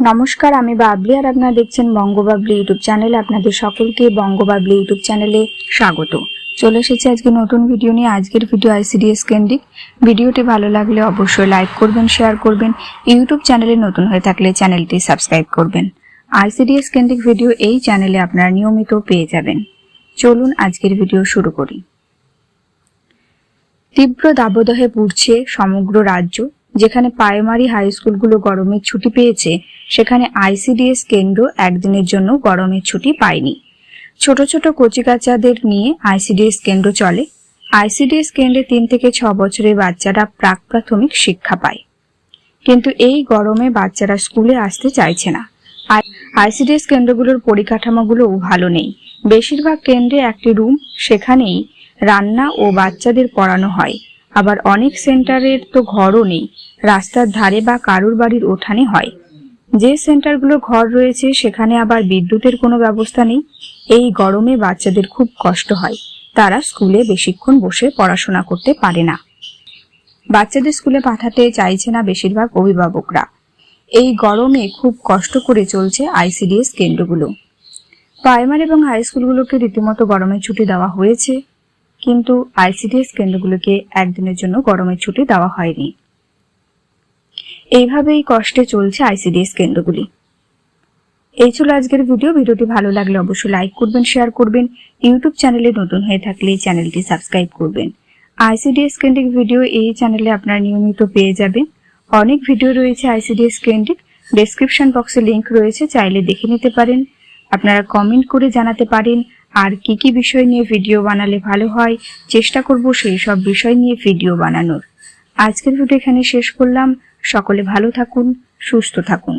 নমস্কার, আমি বাবলি আর আপনারা দেখছেন বঙ্গবাবলি ইউটিউব চ্যানেল। আপনাদের সকলকে বঙ্গবাবলি ইউটিউব চ্যানেলে স্বাগত। চলে এসেছে আজকে নতুন ভিডিও নিয়ে। আজকের ভিডিও আইসিডিএস কেন্দ্রিক। ভিডিওটি ভালো লাগলে অবশ্যই লাইক করবেন, শেয়ার করবেন। ইউটিউব চ্যানেলে নতুন হয়ে থাকলে চ্যানেলটি সাবস্ক্রাইব করবেন। আইসিডিএস কেন্দ্রিক ভিডিও এই চ্যানেলে আপনারা নিয়মিত পেয়ে যাবেন। চলুন আজকের ভিডিও শুরু করি। তীব্র দাবদাহে পুড়ছে সমগ্র রাজ্য। যেখানে প্রাইমারি হাই স্কুলগুলো গরমের ছুটি পেয়েছে, সেখানে আইসিডিএস কেন্দ্র একদিনের জন্য গরমের ছুটি পায়নি। ছোট ছোট কচিকাচাদের নিয়ে আইসিডিএস কেন্দ্র চলে। আইসিডিএস কেন্দ্রে 3 থেকে 6 বছরের বাচ্চারা প্রাক প্রাথমিক শিক্ষা পায়, কিন্তু এই গরমে বাচ্চারা স্কুলে আসতে চাইছে না। আইসিডিএস কেন্দ্রগুলোর পরিকাঠামোগুলোও ভালো নেই। বেশিরভাগ কেন্দ্রে একটি রুম, সেখানেই রান্না ও বাচ্চাদের পড়ানো হয়। আবার অনেক সেন্টারের তো ঘরও নেই, রাস্তার ধারে বা কারুর বাড়ির উঠানে হয়। যে সেন্টারগুলো ঘর রয়েছে সেখানে আবার বিদ্যুতের কোনো ব্যবস্থা নেই। এই গরমে বাচ্চাদের খুব কষ্ট হয়, তারা স্কুলে বেশিক্ষণ বসে পড়াশোনা করতে পারে না। বাচ্চাদের স্কুলে পাঠাতে চাইছে না বেশিরভাগ অভিভাবকরা। এই গরমে খুব কষ্ট করে চলছে আইসিডিএস কেন্দ্রগুলো। প্রাইমারি এবং হাই স্কুলগুলোকে রীতিমতো গরমের ছুটি দেওয়া হয়েছে, কিন্তু আইসিডিএস কেন্দ্রগুলোকে একদিনের জন্য গরমের ছুটি দেওয়া হয়নি। এইভাবেই কষ্টে চলছে আইসিডিএস কেন্দ্রগুলি। এই ছিল আজকের ভিডিও। ভিডিওটি ভালো লাগলে অবশ্যই লাইক করবেন, শেয়ার করবেন। ইউটিউব চ্যানেলে নতুন হয়ে থাকলে চ্যানেলটি সাবস্ক্রাইব করবেন। আইসিডিএস কেন্দ্রিক ভিডিও এই চ্যানেলে আপনারা নিয়মিত পেয়ে যাবেন। অনেক ভিডিও রয়েছে আইসিডিএস কেন্দ্রিক, ডেসক্রিপশন বক্সে লিংক রয়েছে, চাইলে দেখে নিতে পারেন। আপনারা কমেন্ট করে জানাতে পারেন আর কি কি বিষয় নিয়ে ভিডিও বানালে ভালো হয়। চেষ্টা করব সেই সব বিষয় নিয়ে ভিডিও বানানোর। আজকের ভিডিও এখানে শেষ করলাম। সকলে ভালো থাকুন, সুস্থ থাকুন।